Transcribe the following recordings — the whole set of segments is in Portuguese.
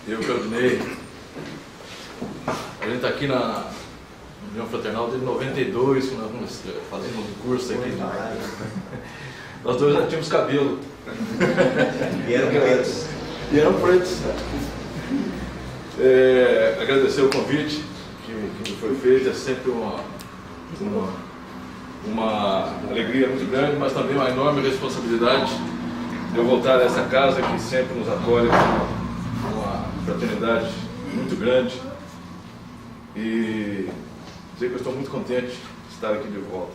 Eu, Claudinei, a gente está aqui na União Fraternal desde 92, que nós vamos fazendo um curso aqui. Nós dois já tínhamos cabelo. E eram pretos. E eram pretos. Agradecer o convite que me foi feito, é sempre uma alegria muito grande, mas também uma enorme responsabilidade de eu voltar a essa casa que sempre nos acolhe com uma fraternidade muito grande, e dizer que eu estou muito contente de estar aqui de volta.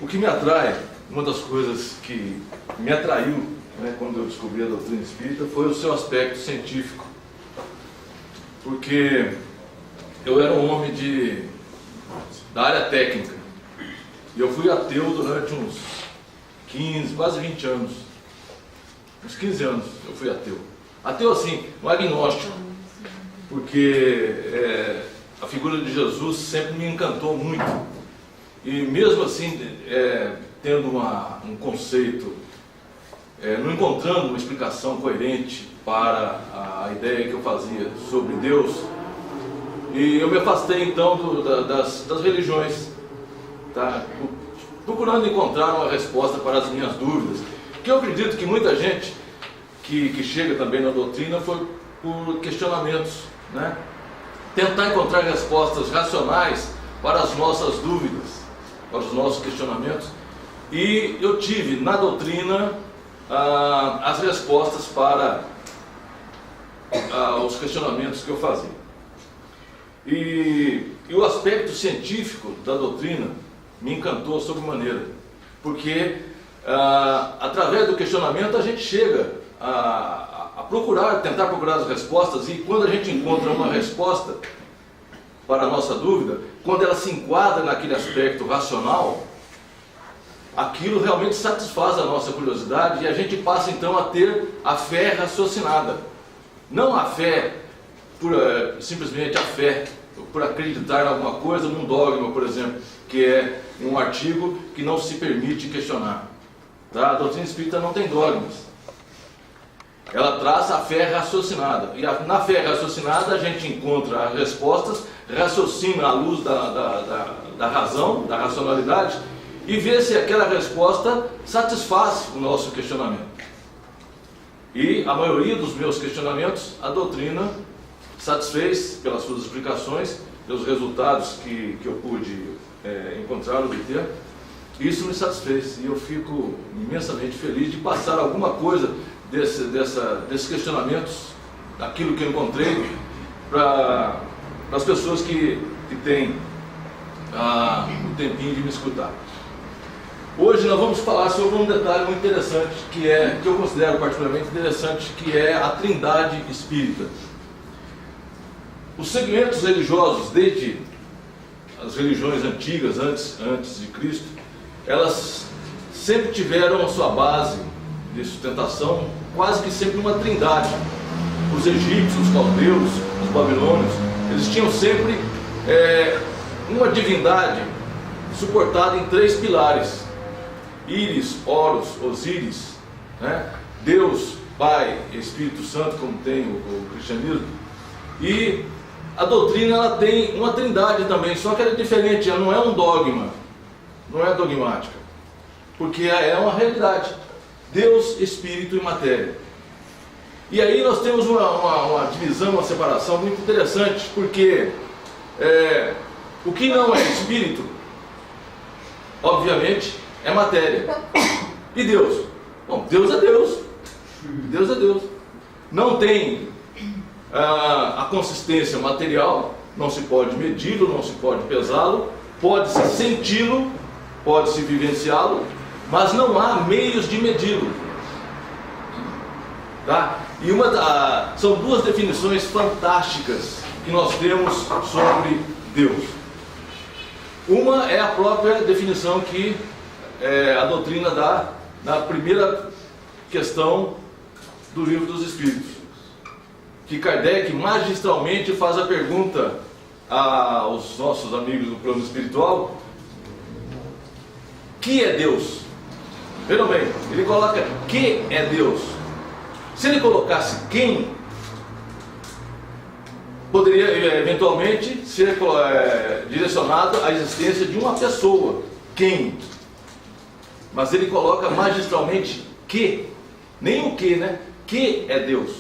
O que me atrai, uma das coisas que me atraiu, né, quando eu descobri a doutrina espírita, foi o seu aspecto científico, porque eu era um homem da área técnica, e eu fui ateu durante uns 15, quase 20 anos. Uns 15 anos eu fui ateu. Ateu assim, um agnóstico, porque a figura de Jesus sempre me encantou muito. E mesmo assim, tendo um conceito, não encontrando uma explicação coerente para a ideia que eu fazia sobre Deus, e eu me afastei então das religiões, tá? Procurando encontrar uma resposta para as minhas dúvidas, que eu acredito que muita gente que chega também na doutrina foi por questionamentos, né? Tentar encontrar respostas racionais para as nossas dúvidas, para os nossos questionamentos, e eu tive na doutrina as respostas para os questionamentos que eu fazia. E o aspecto científico da doutrina me encantou sobremaneira, porque através do questionamento a gente chega a tentar procurar as respostas, e quando a gente encontra uma resposta para a nossa dúvida, quando ela se enquadra naquele aspecto racional, aquilo realmente satisfaz a nossa curiosidade, e a gente passa então a ter a fé raciocinada. Não a fé, simplesmente a fé por acreditar em alguma coisa, num dogma, por exemplo, que é um artigo que não se permite questionar. Tá? A doutrina espírita não tem dogmas. Ela traça a fé raciocinada. E na fé raciocinada a gente encontra as respostas, raciocina à luz da razão, da racionalidade, e vê se aquela resposta satisfaz o nosso questionamento. E a maioria dos meus questionamentos, a doutrina satisfez pelas suas explicações, pelos resultados que eu pude encontrar, obter. Isso me satisfez, e eu fico imensamente feliz de passar alguma coisa desses questionamentos, daquilo que eu encontrei, para as pessoas que têm um tempinho de me escutar. Hoje nós vamos falar sobre um detalhe muito interessante, que eu considero particularmente interessante, que é a Trindade Espírita. Os segmentos religiosos, desde as religiões antigas, antes de Cristo, elas sempre tiveram a sua base de sustentação, quase que sempre uma trindade. Os egípcios, os caldeus, os babilônios, eles tinham sempre uma divindade suportada em 3 pilares: Íris, Horus, Osíris, né? Deus, Pai e Espírito Santo, como tem o cristianismo. E a doutrina, ela tem uma trindade também, só que ela é diferente, ela não é um dogma, não é dogmática, porque é uma realidade: Deus, Espírito e Matéria. E aí nós temos uma divisão, uma separação muito interessante, porque o que não é Espírito, obviamente, é matéria. E Deus? Bom, Deus é Deus. Deus é Deus. Não tem a consistência material, não se pode medi-lo, não se pode pesá-lo, pode-se senti-lo, pode-se vivenciá-lo, mas não há meios de medi-lo. Tá? E são duas definições fantásticas que nós temos sobre Deus. Uma é a própria definição que a doutrina dá na primeira questão do Livro dos Espíritos, que Kardec magistralmente faz a pergunta aos nossos amigos do plano espiritual: que é Deus? Vejam bem, ele coloca que é Deus. Se ele colocasse quem, poderia eventualmente ser direcionado à existência de uma pessoa, quem. Mas ele coloca magistralmente que, nem o que, né? Que é Deus.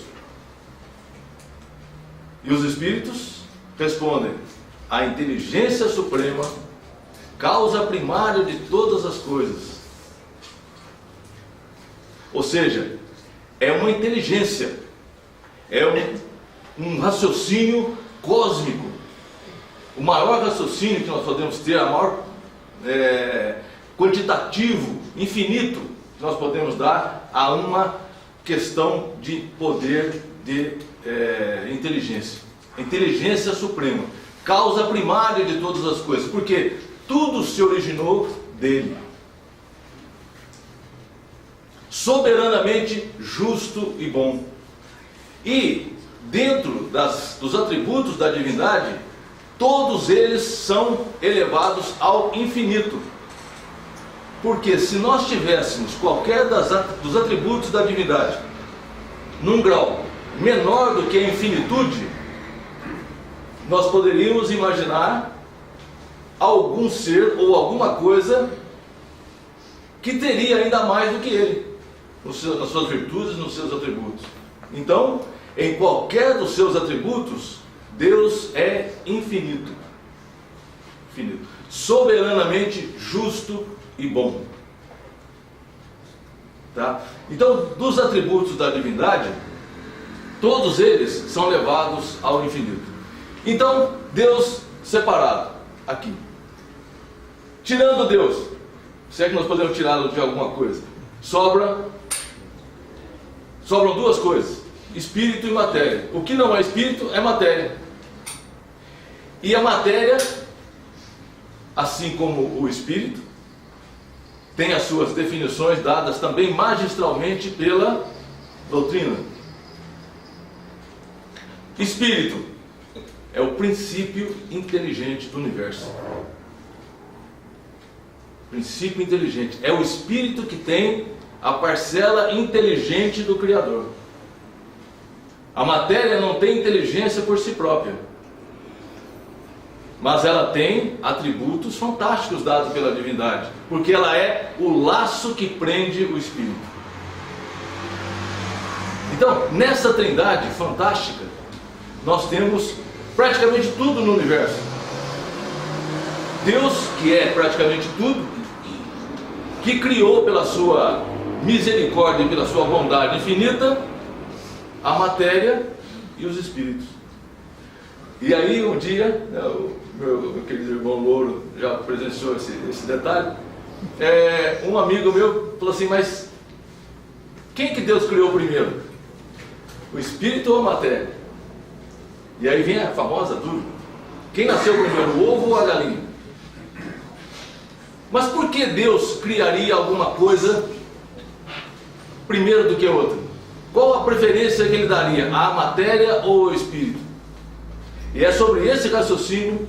E os Espíritos respondem: a inteligência suprema, causa primária de todas as coisas. Ou seja, é uma inteligência, é um raciocínio cósmico, o maior raciocínio que nós podemos ter, a maior quantitativo, infinito, que nós podemos dar a uma questão de poder de inteligência. Inteligência suprema, causa primária de todas as coisas, porque tudo se originou dele. Soberanamente justo e bom. E dentro dos atributos da divindade, todos eles são elevados ao infinito. Porque se nós tivéssemos qualquer dos atributos da divindade num grau menor do que a infinitude, nós poderíamos imaginar algum ser ou alguma coisa que teria ainda mais do que ele, nas suas virtudes, nos seus atributos. Então, em qualquer dos seus atributos, Deus é infinito, soberanamente justo e bom. Tá? Então, dos atributos da divindade, todos eles são levados ao infinito. Então, Deus separado aqui. Tirando Deus, se é que nós podemos tirá-lo de alguma coisa, sobram duas coisas: espírito e matéria. O que não é espírito é matéria. E a matéria, assim como o espírito, tem as suas definições dadas também magistralmente pela doutrina. Espírito é o princípio inteligente do universo. Princípio inteligente. É o espírito que tem a parcela inteligente do Criador. A matéria não tem inteligência por si própria, mas ela tem atributos fantásticos dados pela divindade, porque ela é o laço que prende o espírito. Então, nessa trindade fantástica, nós temos praticamente tudo no universo. Deus, que é praticamente tudo, que criou pela sua misericórdia e pela sua bondade infinita a matéria e os espíritos. E aí um dia, o meu querido irmão Louro já presenciou esse detalhe, um amigo meu falou assim: mas quem que Deus criou primeiro? O espírito ou a matéria? E aí vem a famosa dúvida: quem nasceu primeiro, o ovo ou a galinha? Mas por que Deus criaria alguma coisa primeiro do que a outra? Qual a preferência que ele daria, a matéria ou o espírito? E é sobre esse raciocínio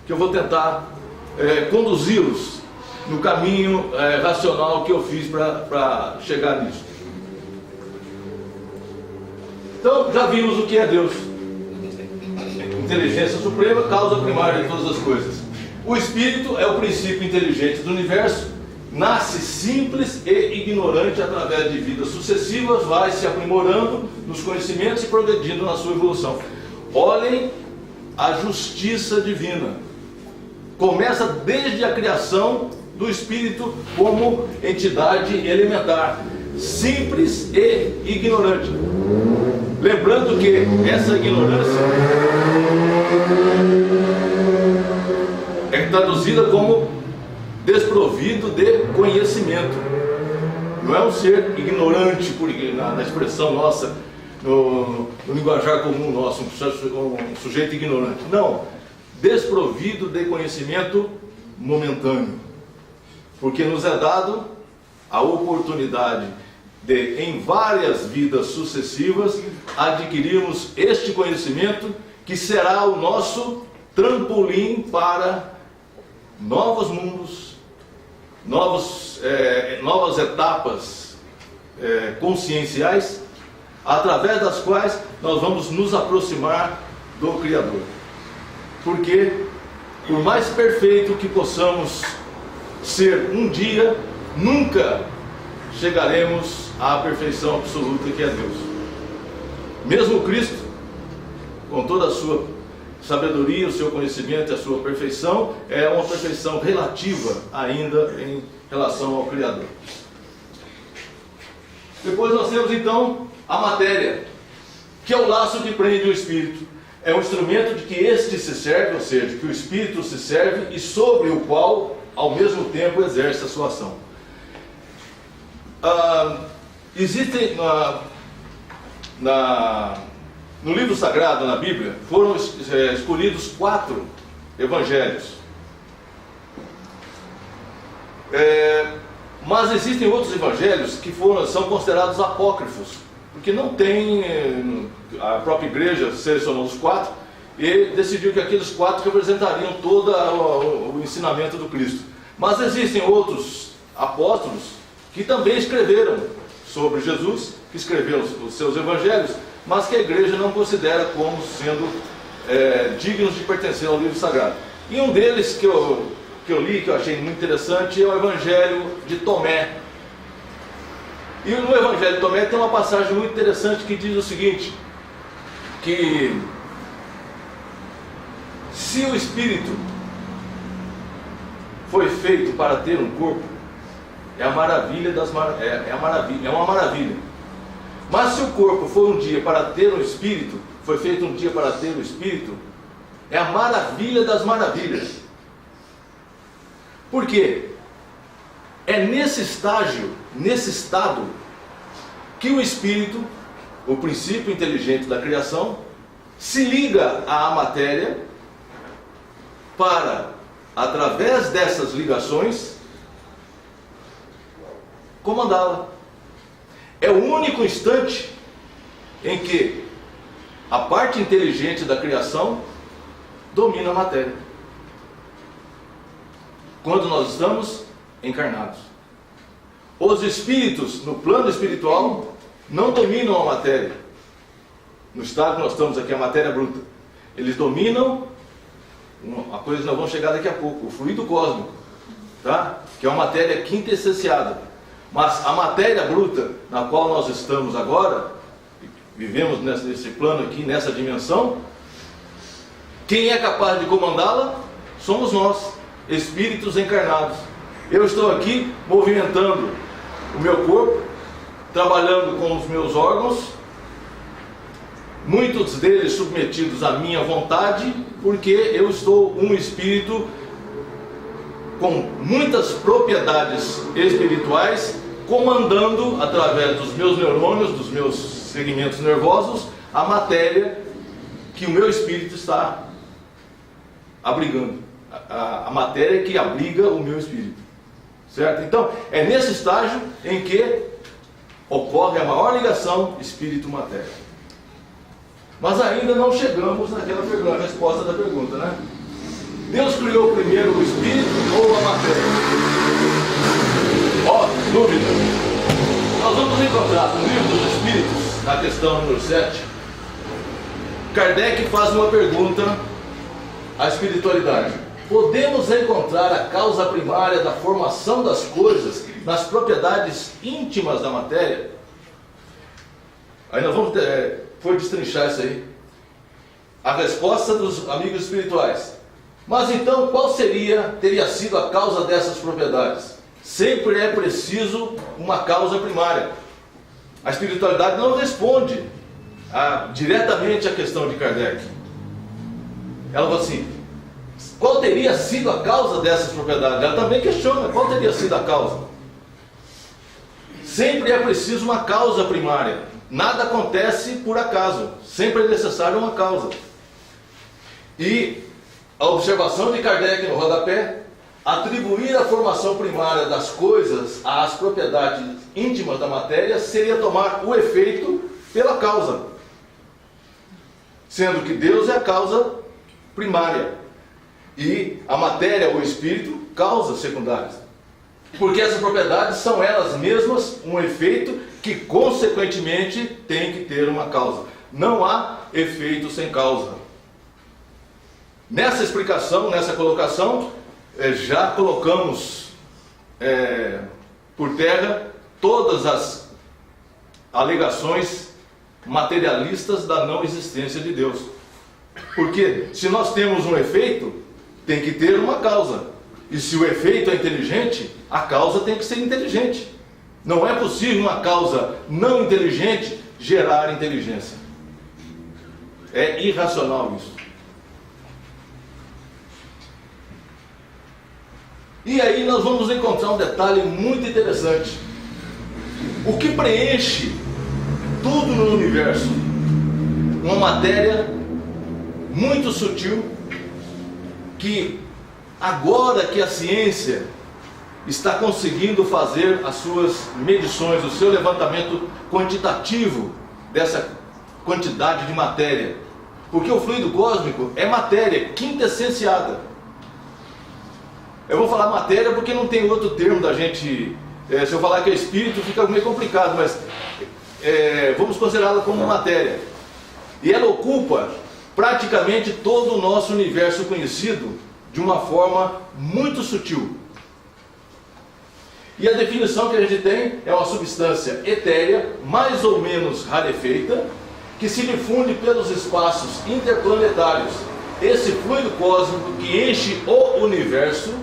que eu vou tentar conduzi-los no caminho racional que eu fiz para chegar nisso. Então, já vimos o que é Deus. Inteligência suprema, causa primária de todas as coisas. O espírito é o princípio inteligente do universo, nasce simples e ignorante através de vidas sucessivas, vai se aprimorando nos conhecimentos e progredindo na sua evolução. Olhem a justiça divina. Começa desde a criação do espírito como entidade elementar, simples e ignorante. Lembrando que essa ignorância é traduzida como desprovido de conhecimento. Não é um ser ignorante, na expressão nossa, no linguajar comum nosso, um sujeito ignorante. Não, desprovido de conhecimento momentâneo. Porque nos é dado a oportunidade de, em várias vidas sucessivas, adquirirmos este conhecimento que será o nosso trampolim para novos mundos, novas etapas conscienciais, através das quais nós vamos nos aproximar do Criador. Porque, por mais perfeito que possamos ser um dia, nunca chegaremos à perfeição absoluta que é Deus. Mesmo Cristo, com toda a sua sabedoria, o seu conhecimento e a sua perfeição, é uma perfeição relativa ainda em relação ao Criador. Depois nós temos então a matéria, que é o laço que prende o Espírito. É um instrumento de que este se serve, ou seja, que o Espírito se serve e sobre o qual, ao mesmo tempo, exerce a sua ação. Existem no livro sagrado, na Bíblia, foram escolhidos 4 evangelhos. Mas existem outros evangelhos que são considerados apócrifos, porque não tem, a própria igreja selecionou os 4 e decidiu que aqueles 4 representariam todo o ensinamento do Cristo. Mas existem outros apóstolos que também escreveram sobre Jesus, que escreveram os seus evangelhos, mas que a igreja não considera como sendo dignos de pertencer ao livro sagrado. E um deles que eu li, que eu achei muito interessante, é o Evangelho de Tomé. E no Evangelho de Tomé tem uma passagem muito interessante que diz o seguinte, que se o Espírito foi feito para ter um corpo, é uma maravilha. Mas se o corpo foi um dia para ter um espírito, foi feito um dia para ter um espírito, é a maravilha das maravilhas. Por quê? É nesse estágio, nesse estado, que o espírito, o princípio inteligente da criação, se liga à matéria para, através dessas ligações, comandá-la. É o único instante em que a parte inteligente da criação domina a matéria. Quando nós estamos encarnados. Os espíritos, no plano espiritual, não dominam a matéria. No estado que nós estamos aqui, a matéria bruta. Eles dominam uma coisa que nós vamos chegar daqui a pouco, o fluido cósmico, tá? Que é uma matéria quintessenciada. Mas a matéria bruta na qual nós estamos agora, vivemos nesse plano aqui, nessa dimensão, quem é capaz de comandá-la somos nós, espíritos encarnados. Eu estou aqui movimentando o meu corpo, trabalhando com os meus órgãos, muitos deles submetidos à minha vontade, porque eu estou um espírito com muitas propriedades espirituais, comandando, através dos meus neurônios, dos meus segmentos nervosos, a matéria que o meu espírito está abrigando. A matéria que abriga o meu espírito. Certo? Então, é nesse estágio em que ocorre a maior ligação espírito-matéria. Mas ainda não chegamos naquela pergunta, na resposta da pergunta, né? Deus criou primeiro o espírito ou a matéria? Dúvida. Nós vamos encontrar no livro dos Espíritos, na questão número 7, Kardec faz uma pergunta à espiritualidade. Podemos encontrar a causa primária da formação das coisas nas propriedades íntimas da matéria? Aí nós vamos destrinchar isso aí. A resposta dos amigos espirituais. Mas então qual teria sido a causa dessas propriedades? Sempre é preciso uma causa primária. A espiritualidade não responde diretamente à questão de Kardec. Ela fala assim: qual teria sido a causa dessas propriedades. Ela também questiona qual teria sido a causa. Sempre é preciso uma causa primária. Nada acontece por acaso. Sempre é necessário uma causa. E a observação de Kardec no rodapé: atribuir a formação primária das coisas às propriedades íntimas da matéria seria tomar o efeito pela causa, sendo que Deus é a causa primária e a matéria, o espírito, causas secundárias. Porque essas propriedades são elas mesmas um efeito que, consequentemente, tem que ter uma causa. Não há efeito sem causa. Nessa explicação, nessa colocação, já colocamos por terra todas as alegações materialistas da não existência de Deus. Porque se nós temos um efeito, tem que ter uma causa. E se o efeito é inteligente, a causa tem que ser inteligente. Não é possível uma causa não inteligente gerar inteligência. É irracional isso. E aí nós vamos encontrar um detalhe muito interessante. O que preenche tudo no universo? Uma matéria muito sutil, que agora que a ciência está conseguindo fazer as suas medições, o seu levantamento quantitativo dessa quantidade de matéria, porque o fluido cósmico é matéria quintessenciada. Eu vou falar matéria porque não tem outro termo da gente. Se eu falar que é espírito fica meio complicado, mas vamos considerá-la como matéria. E ela ocupa praticamente todo o nosso universo conhecido de uma forma muito sutil. E a definição que a gente tem é uma substância etérea, mais ou menos rarefeita, que se difunde pelos espaços interplanetários. Esse fluido cósmico que enche o universo,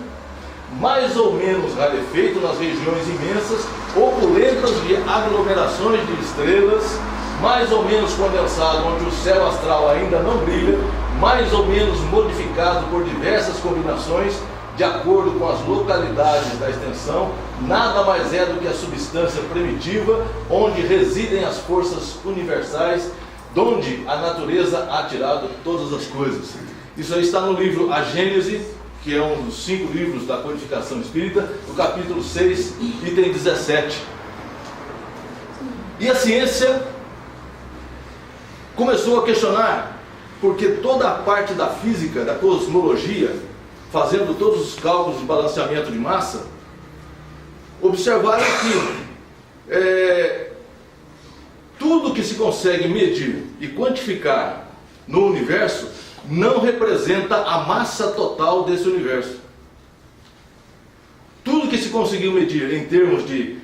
mais ou menos rarefeito nas regiões imensas, opulentas de aglomerações de estrelas, mais ou menos condensado onde o céu astral ainda não brilha, mais ou menos modificado por diversas combinações, de acordo com as localidades da extensão, nada mais é do que a substância primitiva, onde residem as forças universais, donde a natureza há tirado todas as coisas. Isso aí está no livro A Gênese, que é um dos 5 livros da codificação espírita, no capítulo 6, item 17. E a ciência começou a questionar, porque toda a parte da física, da cosmologia, fazendo todos os cálculos de balanceamento de massa, observaram que tudo que se consegue medir e quantificar no universo não representa a massa total desse universo. Tudo que se conseguiu medir em termos de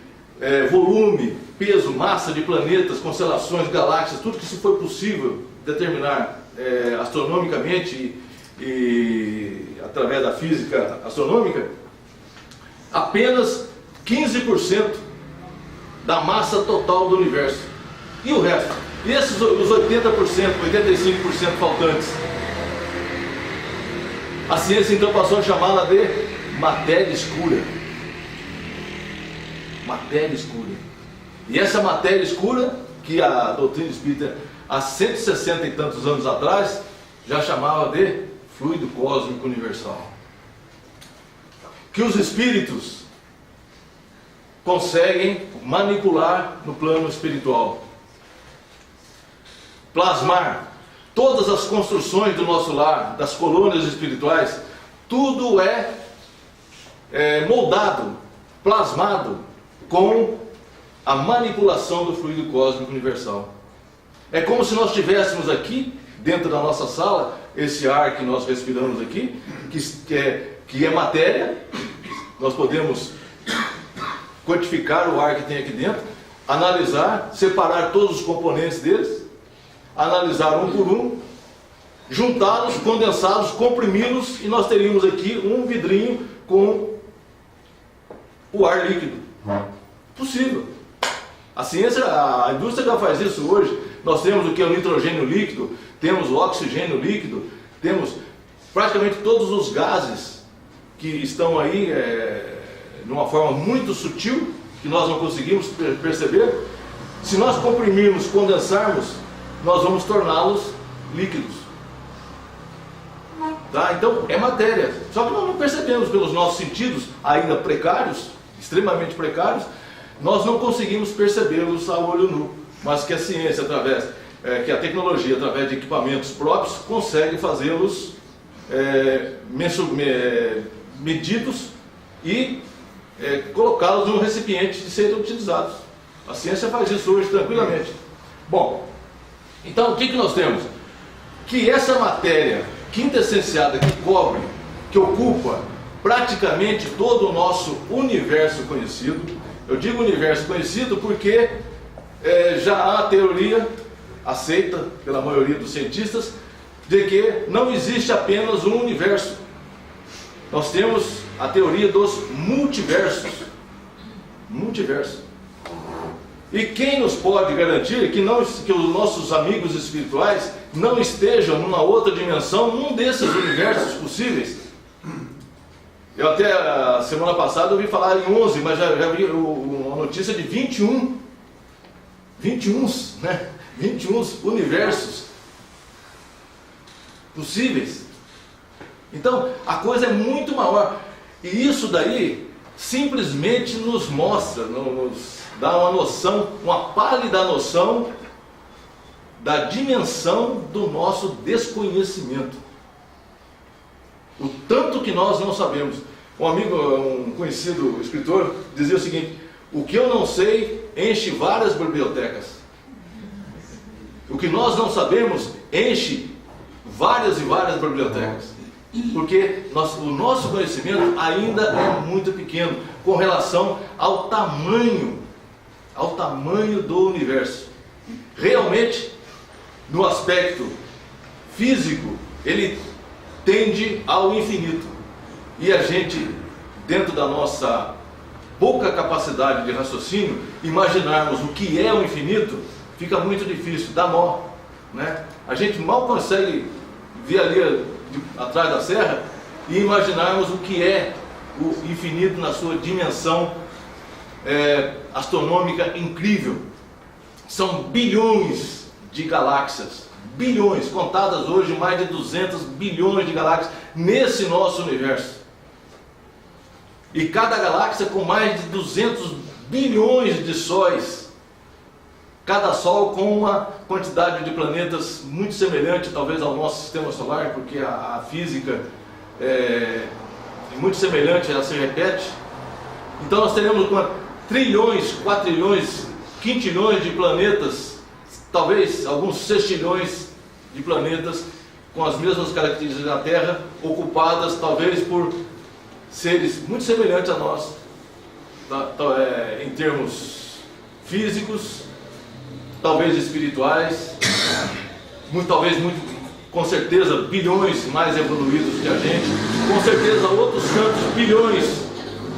volume, peso, massa de planetas, constelações, galáxias, tudo que se foi possível determinar astronomicamente e através da física astronômica, apenas 15% da massa total do universo. E o resto? E esses os 80%, 85% faltantes? A ciência então passou a chamá-la de matéria escura. Matéria escura. E essa matéria escura, que a doutrina espírita há 160 e tantos anos atrás já chamava de fluido cósmico universal, que os espíritos conseguem manipular no plano espiritual, plasmar todas as construções do nosso lar, das colônias espirituais, tudo é moldado, plasmado com a manipulação do fluido cósmico universal. É como se nós tivéssemos aqui, dentro da nossa sala, esse ar que nós respiramos aqui, que é matéria. Nós podemos quantificar o ar que tem aqui dentro, analisar, separar todos os componentes deles, analisar um por um, juntá-los, condensá-los, comprimi-los, e nós teríamos aqui um vidrinho com o ar líquido. Possível. A ciência, a indústria já faz isso hoje. Nós temos o que é o nitrogênio líquido, temos o oxigênio líquido, temos praticamente todos os gases que estão aí de uma forma muito sutil, que nós não conseguimos perceber, se nós comprimirmos, condensarmos, nós vamos torná-los líquidos. Tá? Então é matéria, só que nós não percebemos pelos nossos sentidos, ainda precários, extremamente precários, nós não conseguimos percebê-los a olho nu, mas que a ciência, que a tecnologia, através de equipamentos próprios, consegue fazê-los medidos e colocá-los num recipiente de serem utilizados. A ciência faz isso hoje tranquilamente. Bom, então o que nós temos? Que essa matéria quintessenciada que cobre, que ocupa praticamente todo o nosso universo conhecido, eu digo universo conhecido porque já há a teoria aceita pela maioria dos cientistas de que não existe apenas um universo. Nós temos a teoria dos multiversos. E quem nos pode garantir que os nossos amigos espirituais não estejam numa outra dimensão, num desses universos possíveis? Eu até a semana passada ouvi falar em 11, mas já vi uma notícia de 21, né? 21 universos possíveis. Então a coisa é muito maior. E isso daí simplesmente nos mostra, nos dá uma noção, uma pálida noção da dimensão do nosso desconhecimento. O tanto que nós não sabemos. Um conhecido escritor dizia o seguinte: o que eu não sei enche várias bibliotecas. O que nós não sabemos enche várias e várias bibliotecas. Porque o nosso conhecimento ainda é muito pequeno com relação ao tamanho do universo. Realmente, no aspecto físico, ele tende ao infinito. E a gente, dentro da nossa pouca capacidade de raciocínio, imaginarmos o que é o infinito, fica muito difícil, dá nó, né? A gente mal consegue ver ali atrás da serra e imaginarmos o que é o infinito na sua dimensão astronômica incrível. São bilhões de galáxias, bilhões, contadas hoje mais de 200 bilhões de galáxias nesse nosso universo. E cada galáxia com mais de 200 bilhões de sóis. Cada Sol com uma quantidade de planetas muito semelhante, talvez, ao nosso sistema solar, porque a física é muito semelhante, ela se repete. Então nós teremos trilhões, quatrilhões, quintilhões de planetas, talvez alguns sextilhões de planetas com as mesmas características da Terra, ocupadas talvez por seres muito semelhantes a nós, em termos físicos, talvez espirituais, com certeza bilhões mais evoluídos que a gente, com certeza outros tantos bilhões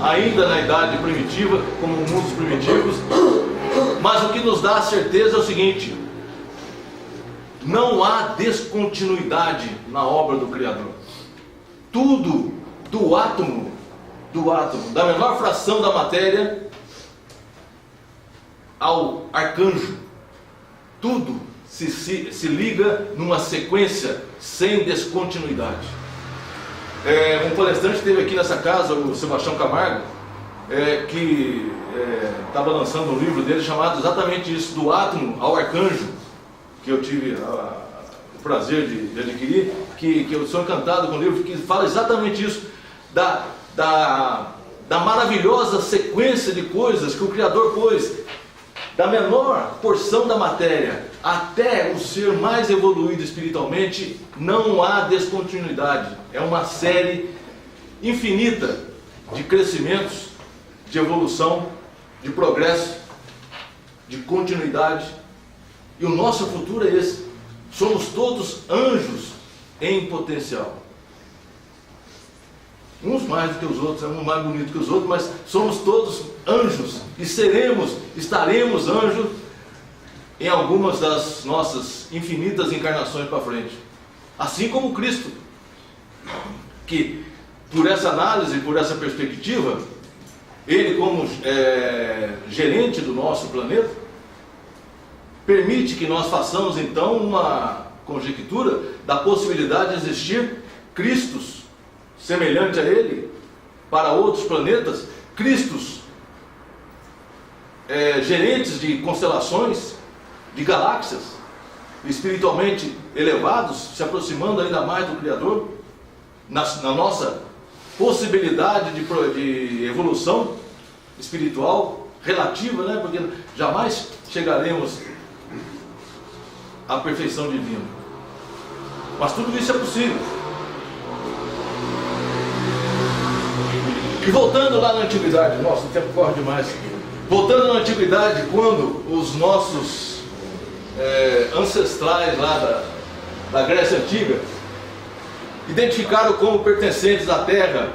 ainda na idade primitiva, como mundos primitivos. Mas o que nos dá a certeza é o seguinte: não há descontinuidade na obra do Criador. Tudo, do átomo, da menor fração da matéria ao arcanjo, tudo se liga numa sequência sem descontinuidade. Um palestrante esteve aqui nessa casa, o Sebastião Camargo, que estava lançando um livro dele chamado exatamente isso, do átomo ao arcanjo, que eu tive o prazer de adquirir, que eu sou encantado com o livro, que fala exatamente isso, da maravilhosa sequência de coisas que o Criador pôs, da menor porção da matéria até o ser mais evoluído espiritualmente. Não há descontinuidade, é uma série infinita de crescimentos, de evolução, de progresso, de continuidade. E o nosso futuro é esse. Somos todos anjos em potencial. Uns mais do que os outros, uns mais bonitos que os outros, mas somos todos anjos e estaremos anjos em algumas das nossas infinitas encarnações para frente. Assim como Cristo. que, por essa análise, por essa perspectiva, ele como gerente do nosso planeta, permite que nós façamos então uma conjectura da possibilidade de existir Cristos semelhante a ele para outros planetas, Cristos gerentes de constelações, de galáxias, espiritualmente elevados, se aproximando ainda mais do Criador, na nossa possibilidade de evolução espiritual relativa, né? Porque jamais chegaremos à perfeição divina. Mas tudo isso é possível. E voltando lá na antiguidade, nossa, o tempo corre demais. Voltando na antiguidade, quando os nossos ancestrais lá da Grécia Antiga identificaram como pertencentes à Terra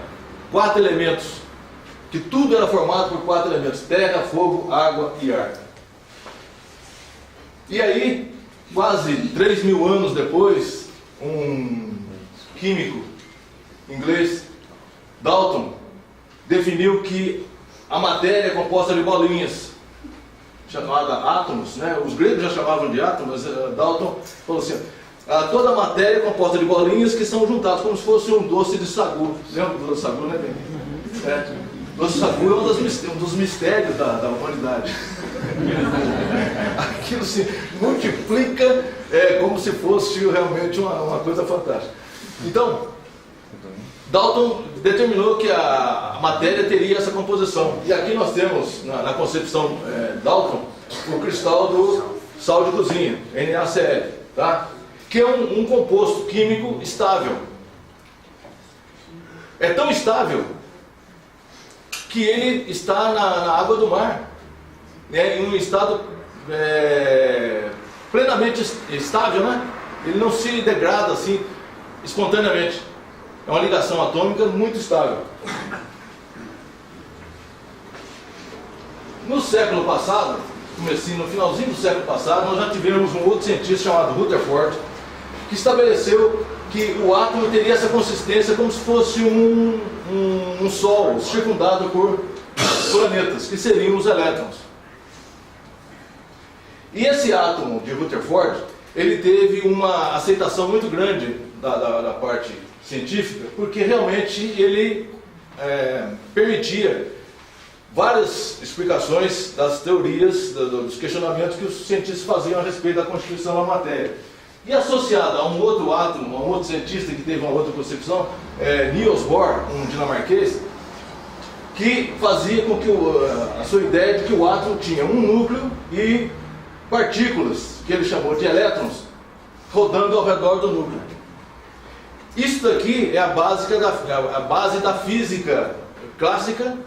4 elementos, que tudo era formado por 4 elementos: terra, fogo, água e ar. E aí, quase 3.000 anos depois, um químico inglês, Dalton, definiu que a matéria é composta de bolinhas, chamada átomos, né? Os gregos já chamavam de átomos, mas Dalton falou assim: toda a matéria é composta de bolinhas que são juntadas como se fosse um doce de sagu. Lembra do doce de sagu, né, bem? Doce de sagu é um dos mistérios da humanidade. Aquilo se multiplica como se fosse realmente uma coisa fantástica. Então, Dalton determinou que a matéria teria essa composição. E aqui nós temos, na concepção Dalton, o cristal do sal de cozinha, NaCl, tá? Que é um composto químico estável. É tão estável que ele está na água do mar, né, em um estado plenamente estável, né? Ele não se degrada assim espontaneamente. É uma ligação atômica muito estável. No século passado, no finalzinho do século passado, nós já tivemos um outro cientista chamado Rutherford, que estabeleceu que o átomo teria essa consistência como se fosse um Sol circundado por planetas, que seriam os elétrons. E esse átomo de Rutherford, ele teve uma aceitação muito grande da parte científica, porque realmente ele permitia várias explicações das teorias, dos questionamentos que os cientistas faziam a respeito da constituição da matéria. E associado a um outro átomo, a um outro cientista que teve uma outra concepção, Niels Bohr, um dinamarquês, que fazia com que a sua ideia de que o átomo tinha um núcleo e partículas, que ele chamou de elétrons, rodando ao redor do núcleo. Isso daqui é a base da física clássica,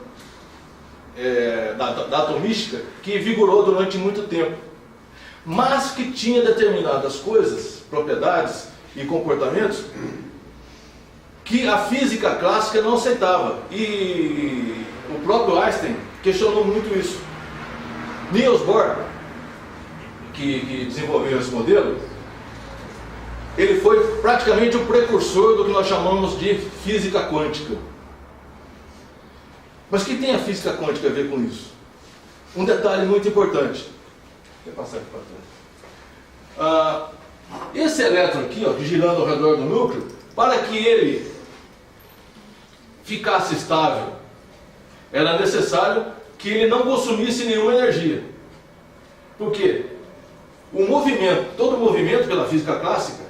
da atomística, que vigorou durante muito tempo, mas que tinha determinadas coisas, propriedades e comportamentos que a física clássica não aceitava. E o próprio Einstein questionou muito isso. Niels Bohr, que desenvolveu esse modelo, ele foi praticamente o precursor do que nós chamamos de física quântica. Mas o que tem a física quântica a ver com isso? Um detalhe muito importante. Deixa eu passar aqui para trás. Esse elétron aqui, ó, girando ao redor do núcleo, para que ele ficasse estável, era necessário que ele não consumisse nenhuma energia. Por quê? Todo movimento pela física clássica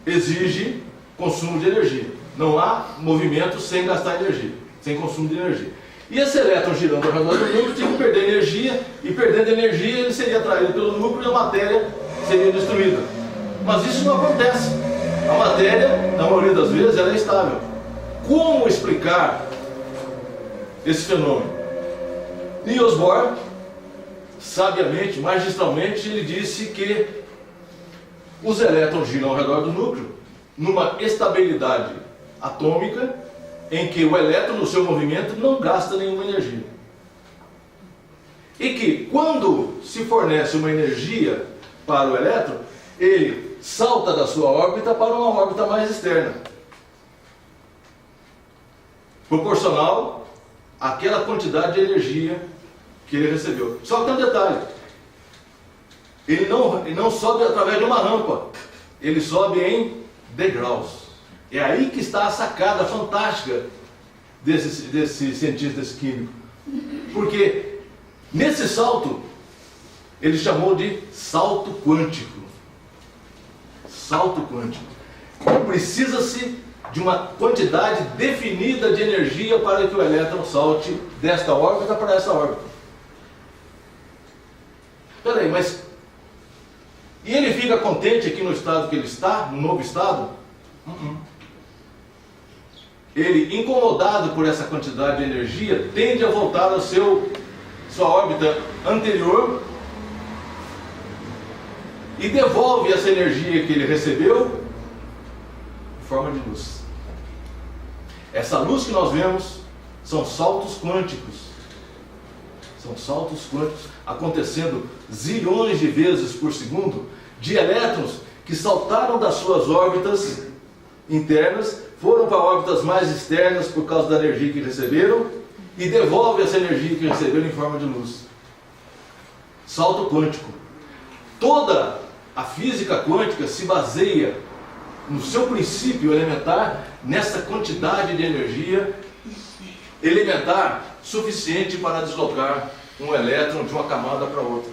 exige consumo de energia. Não há movimento sem gastar energia, sem consumo de energia. E esse elétron girando ao redor do núcleo tinha que perder energia, e perdendo energia ele seria atraído pelo núcleo e a matéria seria destruída. Mas isso não acontece. A matéria, na maioria das vezes, ela é estável. Como explicar esse fenômeno? Niels Bohr, sabiamente, magistralmente, ele disse que os elétrons giram ao redor do núcleo numa estabilidade atômica em que o elétron, no seu movimento, não gasta nenhuma energia. E que, quando se fornece uma energia para o elétron, ele salta da sua órbita para uma órbita mais externa. proporcional àquela quantidade de energia que ele recebeu. Só que tem um detalhe: ele não sobe através de uma rampa, ele sobe em degraus. É aí que está a sacada fantástica desse cientista, desse químico. Porque nesse salto, ele chamou de salto quântico. Salto quântico. Precisa-se de uma quantidade definida de energia para que o elétron salte desta órbita para essa órbita. Espera aí, mas... E ele fica contente aqui no estado que ele está, no novo estado? Ele, incomodado por essa quantidade de energia, tende a voltar ao sua órbita anterior e devolve essa energia que ele recebeu em forma de luz. Essa luz que nós vemos são saltos quânticos. São saltos quânticos acontecendo zilhões de vezes por segundo, de elétrons que saltaram das suas órbitas internas, foram para órbitas mais externas por causa da energia que receberam e devolve essa energia que receberam em forma de luz. Salto quântico. Toda a física quântica se baseia no seu princípio elementar nessa quantidade de energia elementar suficiente para deslocar um elétron de uma camada para outra.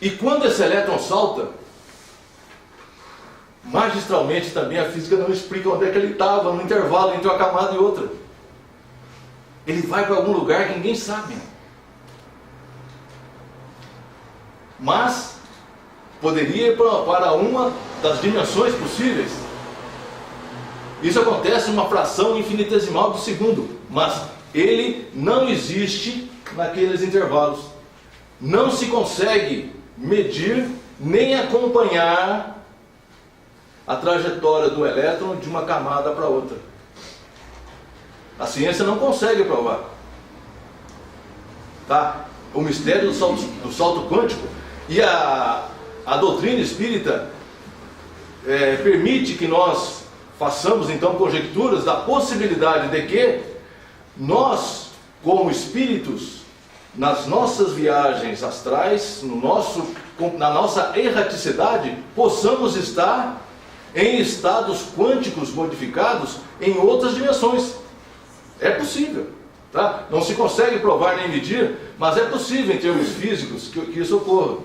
E quando esse elétron salta, magistralmente também a física não explica onde é que ele estava no intervalo entre uma camada e outra. Ele vai para algum lugar que ninguém sabe. Mas poderia ir para uma das dimensões possíveis. Isso acontece em uma fração infinitesimal do segundo, mas ele não existe naqueles intervalos. Não se consegue medir nem acompanhar a trajetória do elétron de uma camada para outra. A ciência não consegue provar. Tá? O mistério do salto quântico e a doutrina espírita permite que nós façamos então conjecturas da possibilidade de que nós, como espíritos, nas nossas viagens astrais, na nossa erraticidade, possamos estar em estados quânticos modificados em outras dimensões. É possível, tá? Não se consegue provar nem medir, mas é possível em termos físicos que isso ocorra.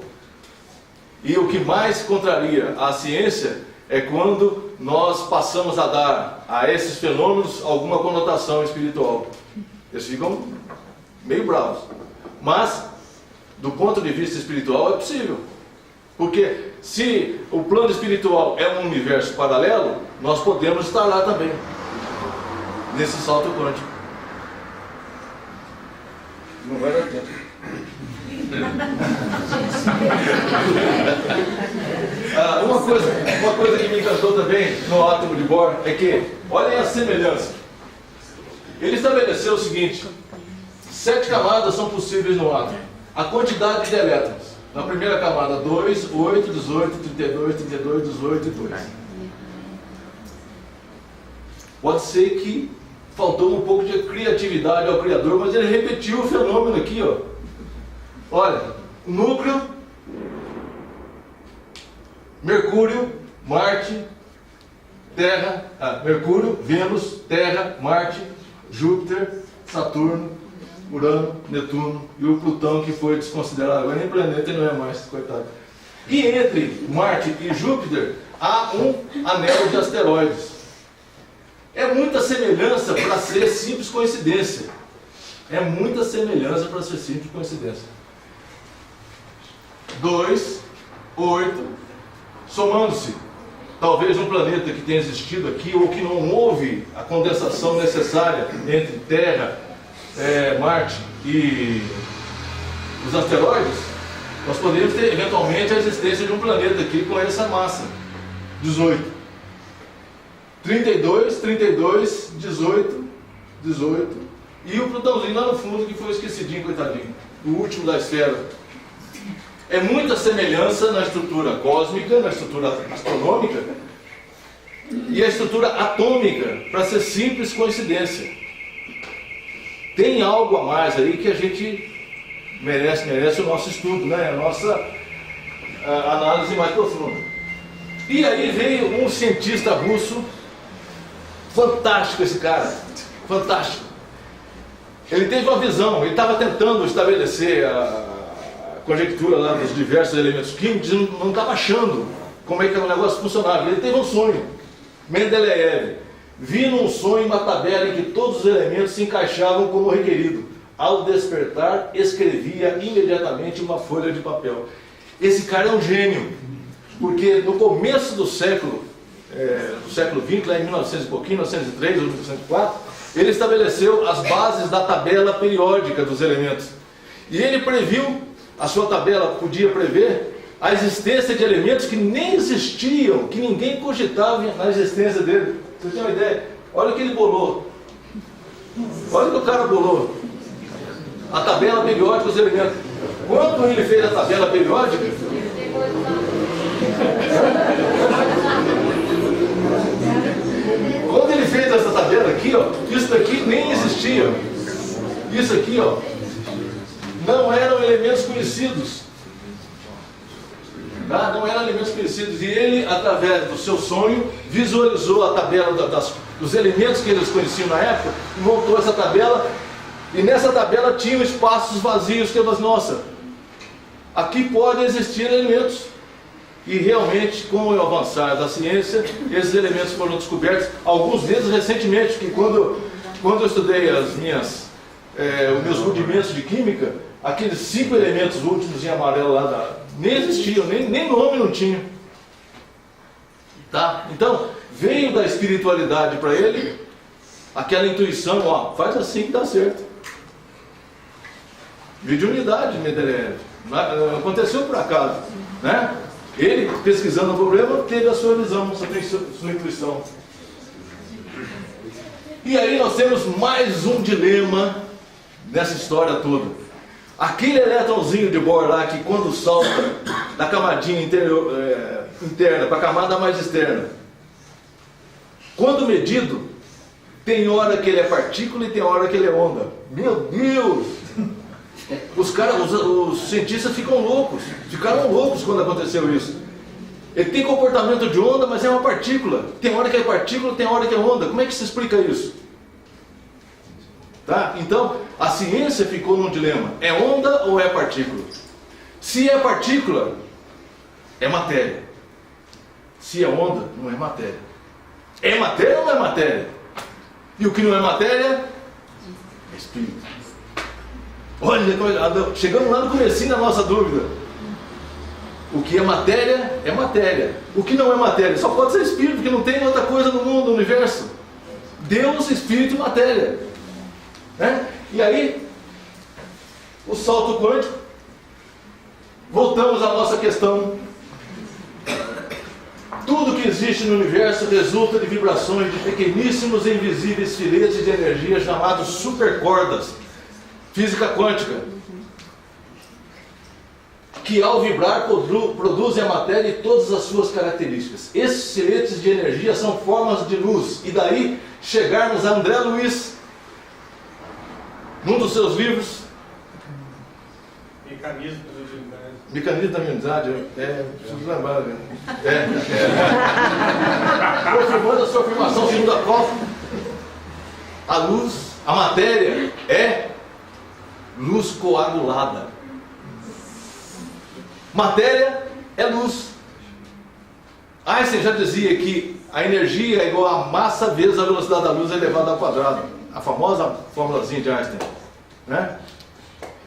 E o que mais contraria a ciência é quando nós passamos a dar a esses fenômenos alguma conotação espiritual. Eles ficam meio bravos. Mas, do ponto de vista espiritual, é possível. Porque se o plano espiritual é um universo paralelo, nós podemos estar lá também, nesse salto quântico. Não vai dar tempo. Uma coisa que me encantou também no átomo de Bohr é que, olhem a semelhança. Ele estabeleceu o seguinte: 7 camadas são possíveis no átomo. A quantidade de elétrons. Na primeira camada, 2, 8, 18, 32, 32, 18 e 2. Pode ser que faltou um pouco de criatividade ao Criador, mas ele repetiu o fenômeno aqui, ó. Olha, núcleo, Mercúrio, Marte, Terra, Mercúrio, Vênus, Terra, Marte, Júpiter, Saturno, Urano, Netuno e o Plutão, que foi desconsiderado. Agora nem planeta não é mais, coitado. E entre Marte e Júpiter há um anel de asteroides. É muita semelhança para ser simples coincidência. É muita semelhança para ser simples coincidência. 2, 8, somando-se, talvez um planeta que tenha existido aqui, ou que não houve a condensação necessária entre Terra, Marte e os asteroides, nós poderíamos ter eventualmente a existência de um planeta aqui com essa massa. 18, 32, 32, 18, 18, e o Plutãozinho lá no fundo que foi esquecidinho, coitadinho, o último da esfera. É muita semelhança na estrutura cósmica, na estrutura astronômica, e a estrutura atômica para ser simples coincidência. Tem algo a mais aí que a gente merece o nosso estudo, né? A nossa análise mais profunda. E aí veio um cientista russo, fantástico esse cara, fantástico. Ele teve uma visão, ele estava tentando estabelecer a conjectura lá dos diversos elementos químicos e não estava achando como é que o negócio funcionava. Ele teve um sonho, Mendeleev, vi num sonho uma tabela em que todos os elementos se encaixavam como requerido. Ao despertar, escrevia imediatamente uma folha de papel. Esse cara é um gênio, porque no começo do século XX, lá em 1900 e pouquinho, 1903 ou 1904, ele estabeleceu as bases da tabela periódica dos elementos. E ele previu, a sua tabela podia prever a existência de elementos que nem existiam, que ninguém cogitava na existência dele. Você tem uma ideia? Olha o que ele bolou. Olha o que o cara bolou. A tabela periódica dos elementos. Quando ele fez a tabela periódica, quando ele fez essa tabela aqui, ó, isso daqui nem existia. Isso aqui, ó, não eram elementos conhecidos. Tá? Não eram elementos conhecidos. E ele, através do seu sonho, visualizou a tabela dos elementos que eles conheciam na época, e montou essa tabela. E nessa tabela tinham espaços vazios, que eu falei, nossa, aqui podem existir elementos. E realmente, com o avançar da ciência, esses elementos foram descobertos, alguns deles recentemente, que quando eu estudei os meus rudimentos de química, aqueles 5 elementos últimos em amarelo lá, nem existiam, nem nome não tinham. Tá? Então, veio da espiritualidade para ele, aquela intuição, ó, faz assim que dá certo. Mediunidade, Mendeleev. Aconteceu por acaso, né? Ele, pesquisando o problema, teve a sua visão, sua intuição. E aí nós temos mais um dilema nessa história toda. Aquele elétronzinho de Bohr lá, que quando salta da camadinha interna para a camada mais externa, quando medido, tem hora que ele é partícula e tem hora que ele é onda. Meu Deus! Os cientistas ficaram loucos quando aconteceu isso. Ele tem comportamento de onda, mas é uma partícula. Tem hora que é partícula, tem hora que é onda. Como é que se explica isso? Tá? Então, a ciência ficou num dilema. É onda ou é partícula? Se é partícula, é matéria. Se é onda, não é matéria. É matéria ou não é matéria? E o que não é matéria? É espírito. Olha, chegamos lá no comecinho da nossa dúvida. O que é matéria, é matéria. O que não é matéria, só pode ser espírito, porque não tem outra coisa no mundo, no universo. Deus, espírito e matéria. Né? E aí, o salto quântico. Voltamos à nossa questão. Tudo que existe no universo resulta de vibrações de pequeníssimos e invisíveis filetes de energia chamados supercordas. Física quântica, que ao vibrar produzem a matéria e todas as suas características. Esses filetes de energia são formas de luz. E daí chegarmos a André Luiz, num dos seus livros, Mecanismo da Mediunidade, preciso lembrar, né? Confirmando a sua afirmação, segundo a qual a luz, a matéria é luz coagulada. Matéria é luz. Einstein já dizia que a energia é igual a massa vezes a velocidade da luz elevada ao quadrado. A famosa formulazinha de Einstein, né?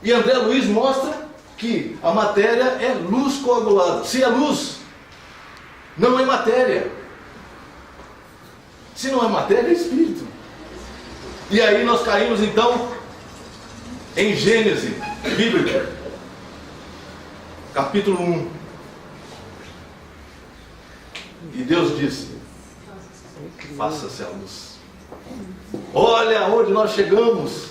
E André Luiz mostra que a matéria é luz coagulada. Se é luz, não é matéria. Se não é matéria, é espírito. E aí nós caímos então em Gênesis bíblica, capítulo 1. E Deus disse: faça-se a luz. Olha onde nós chegamos.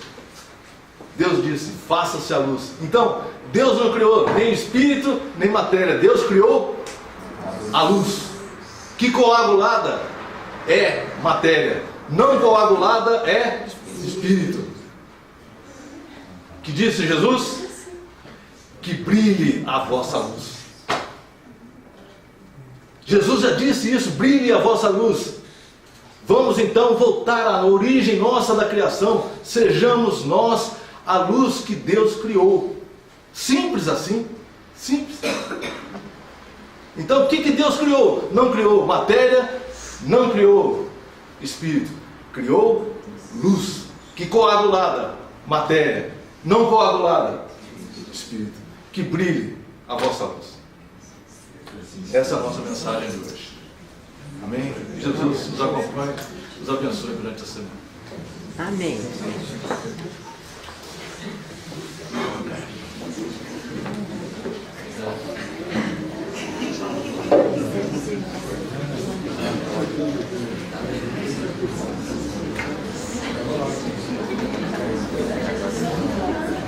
Deus disse: faça-se a luz. Então, Deus não criou nem espírito, nem matéria. Deus criou a luz, que coagulada é matéria, não coagulada é espírito. Que disse Jesus? Que brilhe a vossa luz. Jesus já disse isso, brilhe a vossa luz. Vamos então voltar à origem nossa da criação. Sejamos nós a luz que Deus criou. Simples assim. Simples. Então o que Deus criou? Não criou matéria, não criou espírito. Criou luz. Que coagulada? Matéria. Não coagulada? Espírito. Que brilhe a vossa luz. Essa é a nossa mensagem de hoje. Amém? Jesus nos acompanhe, nos abençoe durante a semana. Amém.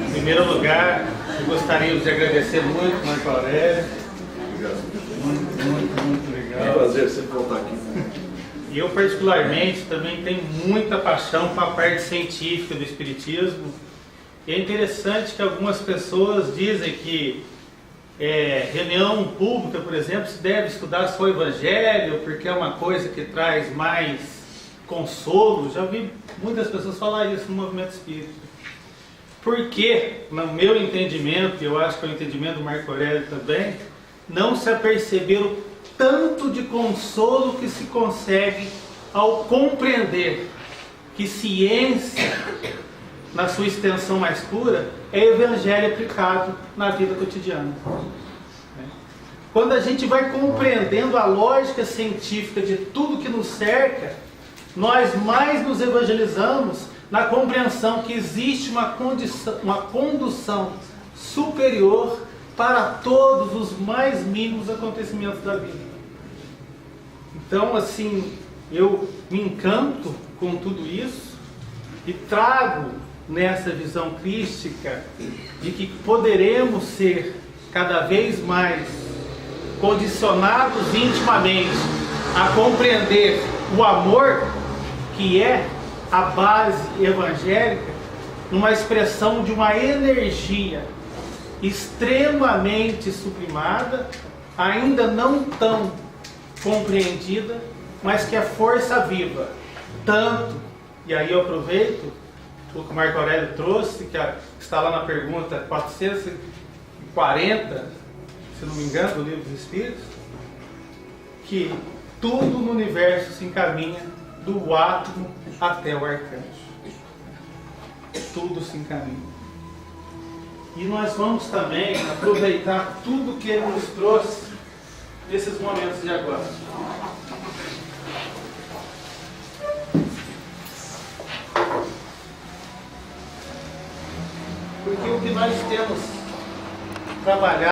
Em primeiro lugar, eu gostaria de agradecer muito, Marco Aurélio. Muito legal. É um prazer sempre voltar aqui. E eu, particularmente, também tenho muita paixão com a parte científica do Espiritismo. E é interessante que algumas pessoas dizem que reunião pública, por exemplo, se deve estudar só o Evangelho, porque é uma coisa que traz mais consolo. Já vi muitas pessoas falar isso no movimento espírita. Porque, no meu entendimento, e eu acho que é o entendimento do Marco Aurélio também, não se aperceberam tanto de consolo que se consegue ao compreender que ciência, na sua extensão mais pura, é evangelho aplicado na vida cotidiana. Quando a gente vai compreendendo a lógica científica de tudo que nos cerca, nós mais nos evangelizamos na compreensão que existe uma condução superior para todos os mais mínimos acontecimentos da vida. Então, assim, eu me encanto com tudo isso e trago nessa visão crística de que poderemos ser cada vez mais condicionados intimamente a compreender o amor, que é a base evangélica, numa expressão de uma energia extremamente sublimada, ainda não tão compreendida, mas que é força viva. Tanto, e aí eu aproveito o que o Marco Aurélio trouxe, que está lá na pergunta 440, se não me engano, do Livro dos Espíritos, que tudo no universo se encaminha do átomo até o arcanjo. Tudo se encaminha. E nós vamos também aproveitar tudo que ele nos trouxe nesses momentos de agora. Porque o que nós temos trabalhado